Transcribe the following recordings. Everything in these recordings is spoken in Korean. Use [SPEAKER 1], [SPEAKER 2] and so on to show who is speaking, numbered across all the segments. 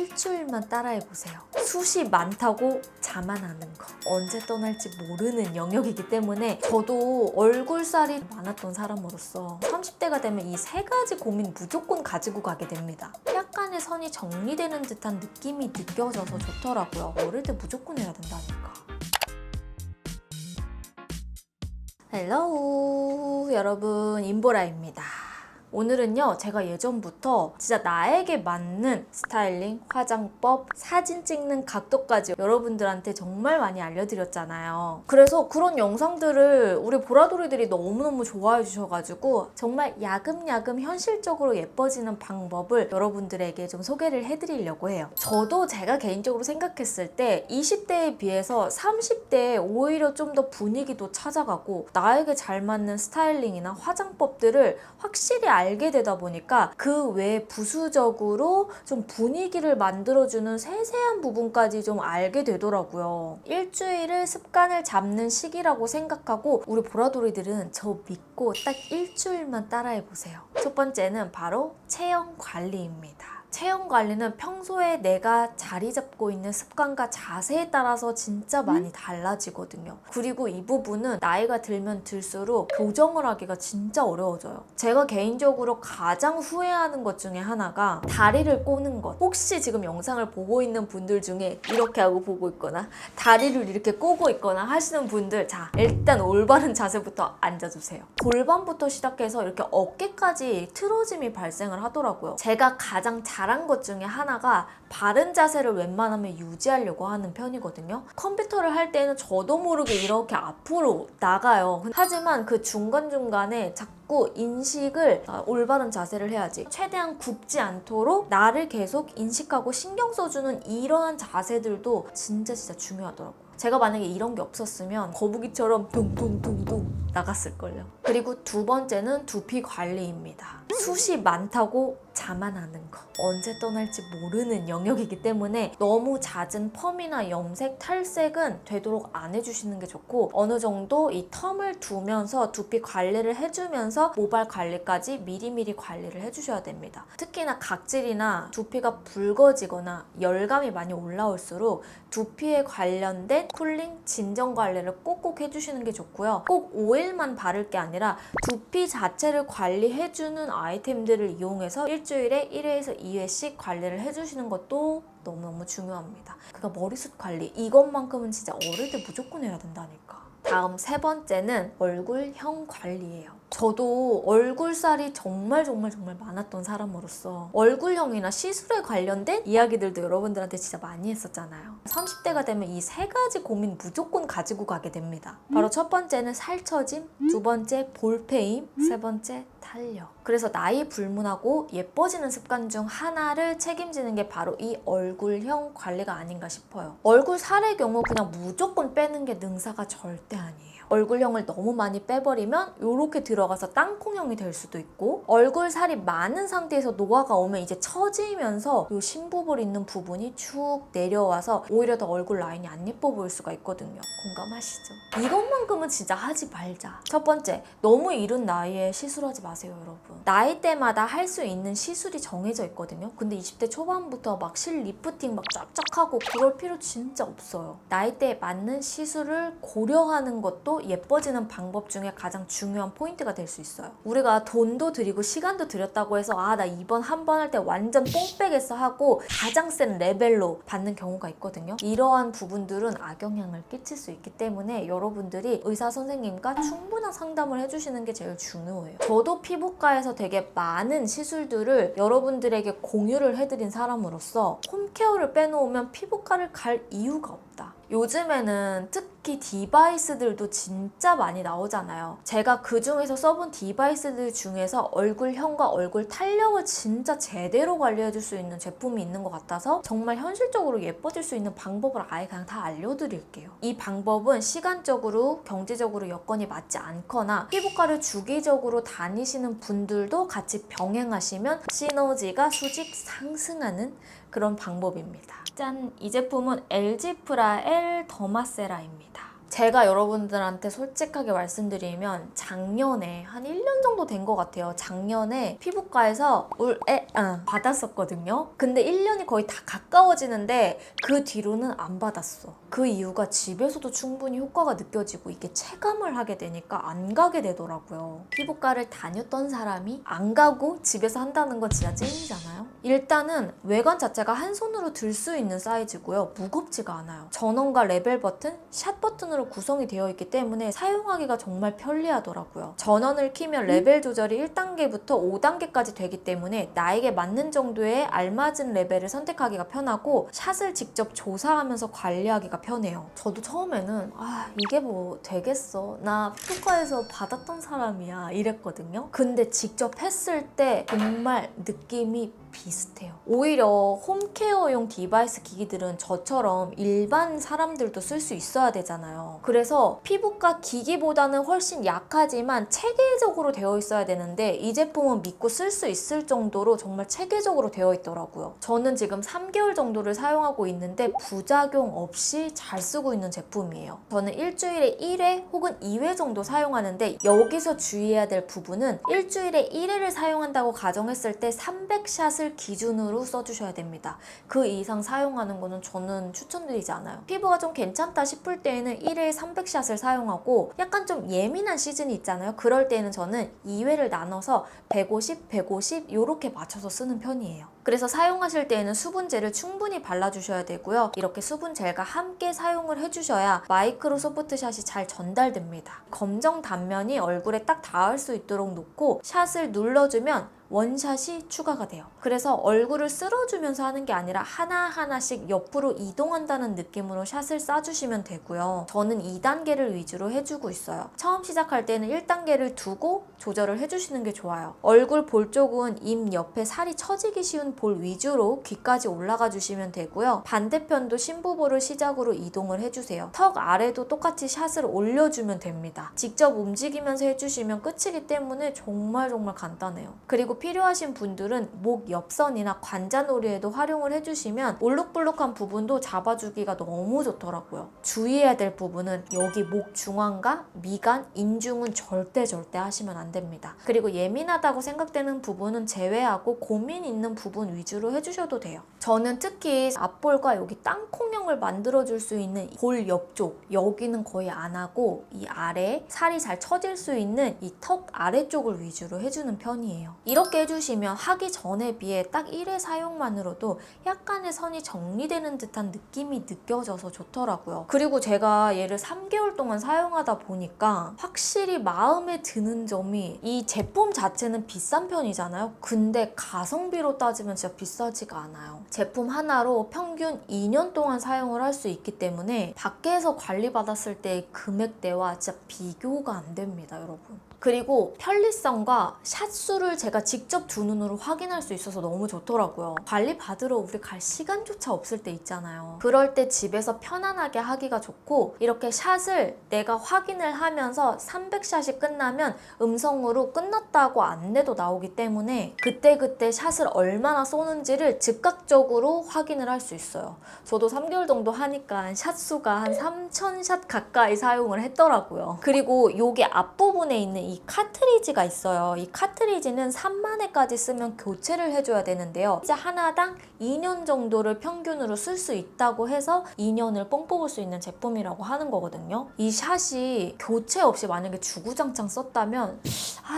[SPEAKER 1] 일주일만 따라해보세요. 숱이 많다고 자만하는 거. 언제 떠날지 모르는 영역이기 때문에 저도 얼굴살이 많았던 사람으로서 30대가 되면 이 세 가지 고민 무조건 가지고 가게 됩니다. 약간의 선이 정리되는 듯한 느낌이 느껴져서 좋더라고요. 어릴 때 무조건 해야 된다니까. 헬로우 여러분, 임보라입니다. 오늘은요, 제가 예전부터 진짜 나에게 맞는 스타일링, 화장법, 사진 찍는 각도까지 여러분들한테 정말 많이 알려드렸잖아요. 그래서 그런 영상들을 우리 보라돌이들이 너무너무 좋아해 주셔가지고 정말 야금야금 현실적으로 예뻐지는 방법을 여러분들에게 좀 소개를 해드리려고 해요. 저도 제가 개인적으로 생각했을 때 20대에 비해서 30대에 오히려 좀 더 분위기도 찾아가고 나에게 잘 맞는 스타일링이나 화장법들을 확실히 알게 되다 보니까 그 외에 부수적으로 좀 분위기를 만들어주는 세세한 부분까지 좀 알게 되더라고요. 일주일을 습관을 잡는 시기라고 생각하고 우리 보라돌이들은 저 믿고 딱 일주일만 따라해보세요. 첫 번째는 바로 체형 관리입니다. 체형 관리는 평소에 내가 자리 잡고 있는 습관과 자세에 따라서 진짜 많이 달라지거든요. 그리고 이 부분은 나이가 들면 들수록 교정을 하기가 진짜 어려워져요. 제가 개인적으로 가장 후회하는 것 중에 하나가 다리를 꼬는 것. 혹시 지금 영상을 보고 있는 분들 중에 이렇게 하고 보고 있거나 다리를 이렇게 꼬고 있거나 하시는 분들, 자, 일단 올바른 자세부터 앉아주세요. 골반부터 시작해서 이렇게 어깨까지 틀어짐이 발생을 하더라고요. 제가 가장 잘한 것 중에 하나가 바른 자세를 웬만하면 유지하려고 하는 편이거든요. 컴퓨터를 할 때는 저도 모르게 이렇게 앞으로 나가요. 하지만 그 중간중간에 자꾸 인식을 올바른 자세를 해야지, 최대한 굽지 않도록 나를 계속 인식하고 신경 써주는 이러한 자세들도 진짜 중요하더라고요. 제가 만약에 이런 게 없었으면 거북이처럼 둥둥둥둥 나갔을걸요. 그리고 두 번째는 두피 관리입니다. 숱이 많다고 자만하는 거. 언제 떠날지 모르는 영역이기 때문에 너무 잦은 펌이나 염색, 탈색은 되도록 안 해주시는 게 좋고, 어느 정도 이 텀을 두면서 두피 관리를 해주면서 모발 관리까지 미리미리 관리를 해주셔야 됩니다. 특히나 각질이나 두피가 붉어지거나 열감이 많이 올라올수록 두피에 관련된 쿨링, 진정 관리를 꼭꼭 해주시는 게 좋고요. 꼭 오일만 바를 게 아니라 두피 자체를 관리해주는 아이템들을 이용해서 일주일에 1회에서 2회씩 관리를 해주시는 것도 너무너무 중요합니다. 그러니까 머리숱 관리, 이것만큼은 진짜 어릴 때 무조건 해야 된다니까. 다음 세 번째는 얼굴형 관리예요. 저도 얼굴살이 정말 많았던 사람으로서 얼굴형이나 시술에 관련된 이야기들도 여러분들한테 진짜 많이 했었잖아요. 30대가 되면 이 세 가지 고민 무조건 가지고 가게 됩니다. 바로 첫 번째는 살처짐, 두 번째 볼페임, 세 번째 탄력. 그래서 나이 불문하고 예뻐지는 습관 중 하나를 책임지는 게 바로 이 얼굴형 관리가 아닌가 싶어요. 얼굴 살의 경우 그냥 무조건 빼는 게 능사가 절대 아니에요. 얼굴형을 너무 많이 빼버리면 이렇게 들어가서 땅콩형이 될 수도 있고, 얼굴 살이 많은 상태에서 노화가 오면 이제 처지면서 이 심부볼 있는 부분이 쭉 내려와서 오히려 더 얼굴 라인이 안 예뻐 보일 수가 있거든요. 공감하시죠? 이것만큼은 진짜 하지 말자. 첫 번째, 너무 이른 나이에 시술하지 마세요, 여러분. 나이대마다 할 수 있는 시술이 정해져 있거든요. 근데 20대 초반부터 막 실 리프팅 막 쫙쫙하고 그럴 필요 진짜 없어요. 나이대에 맞는 시술을 고려하는 것도 예뻐지는 방법 중에 가장 중요한 포인트가 될 수 있어요. 우리가 돈도 들이고 시간도 들였다고 해서 나 이번 한 번 할 때 완전 뽕 빼겠어 하고 가장 센 레벨로 받는 경우가 있거든요. 이러한 부분들은 악영향을 끼칠 수 있기 때문에 여러분들이 의사 선생님과 충분한 상담을 해주시는 게 제일 중요해요. 저도 피부과에서 되게 많은 시술들을 여러분들에게 공유를 해드린 사람으로서 홈케어를 빼놓으면 피부과를 갈 이유가 없다. 요즘에는 특히 디바이스들도 진짜 많이 나오잖아요. 제가 그 중에서 써본 디바이스들 중에서 얼굴형과 얼굴 탄력을 진짜 제대로 관리해줄 수 있는 제품이 있는 것 같아서 정말 현실적으로 예뻐질 수 있는 방법을 아예 그냥 다 알려드릴게요. 이 방법은 시간적으로, 경제적으로 여건이 맞지 않거나 피부과를 주기적으로 다니시는 분들도 같이 병행하시면 시너지가 수직 상승하는 그런 방법입니다. 짠! 이 제품은 LG 프라 L 더마세라입니다. 제가 여러분들한테 솔직하게 말씀드리면 작년에 한 1년 정도 된 것 같아요. 작년에 피부과에서 받았었거든요. 근데 1년이 거의 다 가까워지는데 그 뒤로는 안 받았어. 그 이유가 집에서도 충분히 효과가 느껴지고 이게 체감을 하게 되니까 안 가게 되더라고요. 피부과를 다녔던 사람이 안 가고 집에서 한다는 건 진짜 찐이잖아요. 일단은 외관 자체가 한 손으로 들 수 있는 사이즈고요. 무겁지가 않아요. 전원과 레벨 버튼, 샷 버튼으로 구성이 되어 있기 때문에 사용하기가 정말 편리하더라고요. 전원을 키면 레벨 조절이 1단계부터 5단계까지 되기 때문에 나에게 맞는 정도의 알맞은 레벨을 선택하기가 편하고 샷을 직접 조사하면서 관리하기가 편해요. 저도 처음에는 이게 뭐 되겠어, 나 피부과에서 받았던 사람이야 이랬거든요. 근데 직접 했을 때 정말 느낌이 비슷해요. 오히려 홈케어용 디바이스 기기들은 저처럼 일반 사람들도 쓸 수 있어야 되잖아요. 그래서 피부과 기기보다는 훨씬 약하지만 체계적으로 되어 있어야 되는데 이 제품은 믿고 쓸 수 있을 정도로 정말 체계적으로 되어 있더라고요. 저는 지금 3개월 정도를 사용하고 있는데 부작용 없이 잘 쓰고 있는 제품이에요. 저는 일주일에 1회 혹은 2회 정도 사용하는데 여기서 주의해야 될 부분은 일주일에 1회를 사용한다고 가정했을 때 300샷을 기준으로 써주셔야 됩니다. 그 이상 사용하는 거는 저는 추천드리지 않아요. 피부가 좀 괜찮다 싶을 때에는 1회에 300샷을 사용하고 약간 좀 예민한 시즌이 있잖아요. 그럴 때에는 저는 2회를 나눠서 150, 150 이렇게 맞춰서 쓰는 편이에요. 그래서 사용하실 때에는 수분젤을 충분히 발라주셔야 되고요. 이렇게 수분젤과 함께 사용을 해주셔야 마이크로 소프트 샷이 잘 전달됩니다. 검정 단면이 얼굴에 딱 닿을 수 있도록 놓고 샷을 눌러주면 원샷이 추가가 돼요. 그래서 얼굴을 쓸어주면서 하는 게 아니라 하나하나씩 옆으로 이동한다는 느낌으로 샷을 쏴주시면 되고요. 저는 2단계를 위주로 해주고 있어요. 처음 시작할 때는 1단계를 두고 조절을 해주시는 게 좋아요. 얼굴 볼 쪽은 입 옆에 살이 처지기 쉬운 볼 위주로 귀까지 올라가 주시면 되고요. 반대편도 심부볼을 시작으로 이동을 해주세요. 턱 아래도 똑같이 샷을 올려주면 됩니다. 직접 움직이면서 해주시면 끝이기 때문에 정말 간단해요. 그리고 필요하신 분들은 목 옆선이나 관자놀이에도 활용을 해주시면 올록블록한 부분도 잡아주기가 너무 좋더라고요. 주의해야 될 부분은 여기 목 중앙과 미간, 인중은 절대 하시면 안 됩니다. 그리고 예민하다고 생각되는 부분은 제외하고 고민 있는 부분 위주로 해주셔도 돼요. 저는 특히 앞볼과 여기 땅콩형을 만들어줄 수 있는 볼 옆쪽, 여기는 거의 안 하고 이 아래 살이 잘 처질 수 있는 이 턱 아래쪽을 위주로 해주는 편이에요. 이렇게 해주시면 하기 전에 비해 딱 1회 사용만으로도 약간의 선이 정리되는 듯한 느낌이 느껴져서 좋더라고요. 그리고 제가 얘를 3개월 동안 사용하다 보니까 확실히 마음에 드는 점이 이 제품 자체는 비싼 편이잖아요. 근데 가성비로 따지면 진짜 비싸지가 않아요. 제품 하나로 평균 2년 동안 사용을 할 수 있기 때문에 밖에서 관리받았을 때의 금액대와 진짜 비교가 안 됩니다, 여러분. 그리고 편리성과 샷수를 제가 직접 두 눈으로 확인할 수 있어서 너무 좋더라고요. 관리 받으러 우리 갈 시간조차 없을 때 있잖아요. 그럴 때 집에서 편안하게 하기가 좋고 이렇게 샷을 내가 확인을 하면서 300샷이 끝나면 음성으로 끝났다고 안내도 나오기 때문에 그때그때 샷을 얼마나 쏘는지를 즉각적으로 확인을 할 수 있어요. 저도 3개월 정도 하니까 샷수가 한 3000샷 가까이 사용을 했더라고요. 그리고 여기 앞부분에 있는 이 카트리지가 있어요. 이 카트리지는 3만회까지 쓰면 교체를 해줘야 되는데요. 이제 하나당 2년 정도를 평균으로 쓸 수 있다고 해서 2년을 뽕 뽑을 수 있는 제품이라고 하는 거거든요. 이 샷이 교체 없이 만약에 주구장창 썼다면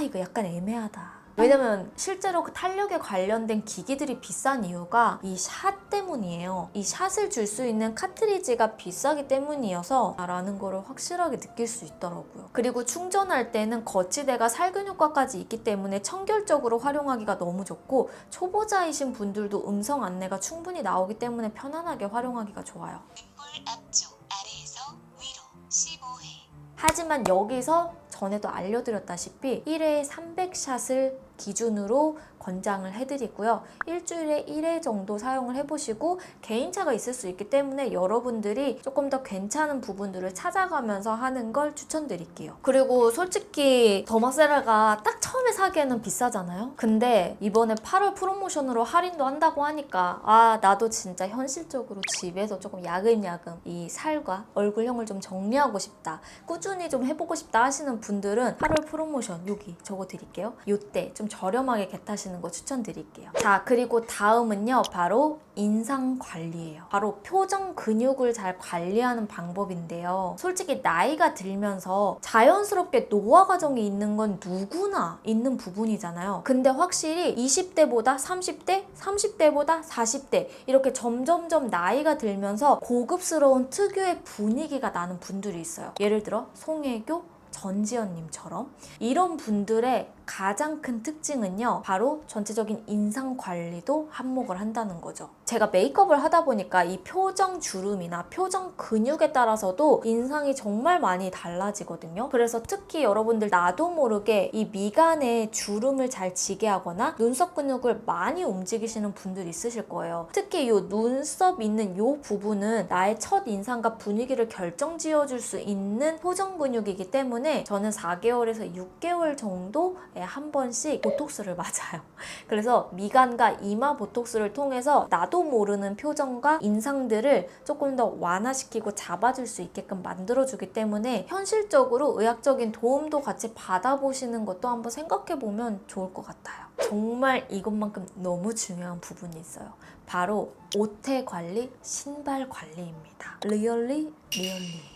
[SPEAKER 1] 이거 약간 애매하다. 왜냐면 실제로 그 탄력에 관련된 기기들이 비싼 이유가 이 샷 때문이에요. 이 샷을 줄 수 있는 카트리지가 비싸기 때문이어서 라는 거를 확실하게 느낄 수 있더라고요. 그리고 충전할 때는 거치대가 살균 효과까지 있기 때문에 청결적으로 활용하기가 너무 좋고 초보자이신 분들도 음성 안내가 충분히 나오기 때문에 편안하게 활용하기가 좋아요.
[SPEAKER 2] 윗볼 앞쪽 아래에서 위로 15회.
[SPEAKER 1] 하지만 여기서 전에도 알려드렸다시피 1회에 300샷을 기준으로 권장을 해드리고요. 일주일에 1회 정도 사용을 해보시고 개인차가 있을 수 있기 때문에 여러분들이 조금 더 괜찮은 부분들을 찾아가면서 하는 걸 추천드릴게요. 그리고 솔직히 더마세라가 딱 처음에 사기에는 비싸잖아요. 근데 이번에 8월 프로모션으로 할인도 한다고 하니까 나도 진짜 현실적으로 집에서 조금 야금야금 이 살과 얼굴형을 좀 정리하고 싶다, 꾸준히 좀 해보고 싶다 하시는 분들은 8월 프로모션 여기 적어드릴게요. 요때 좀 저렴하게 겟하시는 거 추천드릴게요. 자, 그리고 다음은요, 바로 인상 관리예요. 바로 표정 근육을 잘 관리하는 방법인데요. 솔직히 나이가 들면서 자연스럽게 노화 과정이 있는 건 누구나 있는 부분이잖아요. 근데 확실히 20대보다 30대, 30대보다 40대 이렇게 점점점 나이가 들면서 고급스러운 특유의 분위기가 나는 분들이 있어요. 예를 들어 송혜교, 전지현님처럼. 이런 분들의 가장 큰 특징은요, 바로 전체적인 인상 관리도 한몫을 한다는 거죠. 제가 메이크업을 하다 보니까 이 표정 주름이나 표정 근육에 따라서도 인상이 정말 많이 달라지거든요. 그래서 특히 여러분들 나도 모르게 이 미간에 주름을 잘 지게 하거나 눈썹 근육을 많이 움직이시는 분들이 있으실 거예요. 특히 이 눈썹 있는 이 부분은 나의 첫 인상과 분위기를 결정지어줄 수 있는 표정 근육이기 때문에 저는 4개월에서 6개월 정도 한 번씩 보톡스를 맞아요. 그래서 미간과 이마 보톡스를 통해서 나도 모르는 표정과 인상들을 조금 더 완화시키고 잡아줄 수 있게끔 만들어주기 때문에 현실적으로 의학적인 도움도 같이 받아보시는 것도 한번 생각해보면 좋을 것 같아요. 정말 이것만큼 너무 중요한 부분이 있어요. 바로 옷의 관리, 신발 관리입니다. 리얼리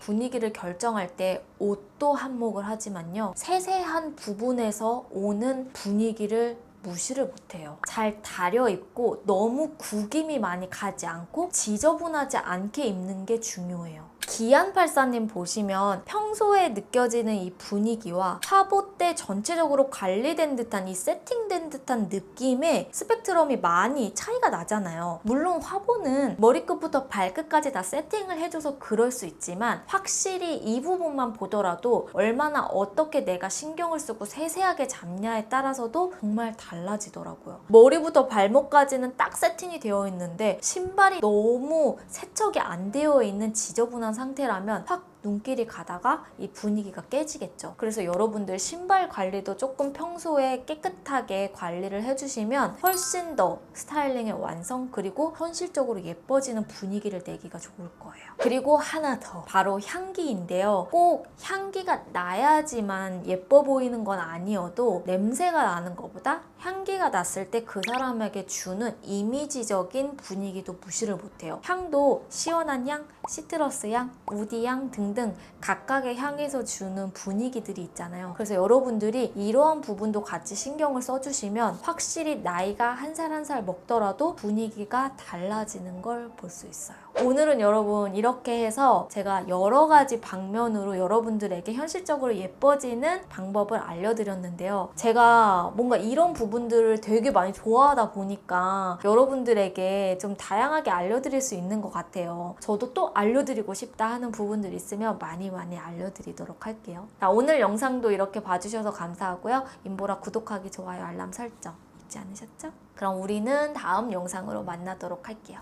[SPEAKER 1] 분위기를 결정할 때 옷도 한몫을 하지만요, 세세한 부분에서 오는 분위기를 무시를 못해요. 잘 다려 입고 너무 구김이 많이 가지 않고 지저분하지 않게 입는 게 중요해요. 기안84님 보시면 평소에 느껴지는 이 분위기와 화보 때 전체적으로 관리된 듯한 이 세팅된 듯한 느낌의 스펙트럼이 많이 차이가 나잖아요. 물론 화보는 머리끝부터 발끝까지 다 세팅을 해줘서 그럴 수 있지만 확실히 이 부분만 보더라도 얼마나 어떻게 내가 신경을 쓰고 세세하게 잡냐에 따라서도 정말 달라지더라고요. 머리부터 발목까지는 딱 세팅이 되어 있는데 신발이 너무 세척이 안 되어 있는 지저분한 상태라면 확 눈길이 가다가 이 분위기가 깨지겠죠. 그래서 여러분들 신발 관리도 조금 평소에 깨끗하게 관리를 해주시면 훨씬 더 스타일링의 완성, 그리고 현실적으로 예뻐지는 분위기를 내기가 좋을 거예요. 그리고 하나 더, 바로 향기인데요. 꼭 향기가 나야지만 예뻐 보이는 건 아니어도 냄새가 나는 것보다 향기가 났을 때 그 사람에게 주는 이미지적인 분위기도 무시를 못해요. 향도 시원한 향, 시트러스 향, 우디 향 등등 각각의 향에서 주는 분위기들이 있잖아요. 그래서 여러분들이 이러한 부분도 같이 신경을 써주시면 확실히 나이가 한 살 한 살 먹더라도 분위기가 달라지는 걸 볼 수 있어요. 오늘은 여러분 이렇게 해서 제가 여러 가지 방면으로 여러분들에게 현실적으로 예뻐지는 방법을 알려드렸는데요. 제가 뭔가 이런 부분들을 되게 많이 좋아하다 보니까 여러분들에게 좀 다양하게 알려드릴 수 있는 것 같아요. 저도 또 알려드리고 싶다 하는 부분들 있으면 많이 알려드리도록 할게요. 자, 오늘 영상도 이렇게 봐주셔서 감사하고요. 인보라 구독하기, 좋아요, 알람 설정 잊지 않으셨죠? 그럼 우리는 다음 영상으로 만나도록 할게요.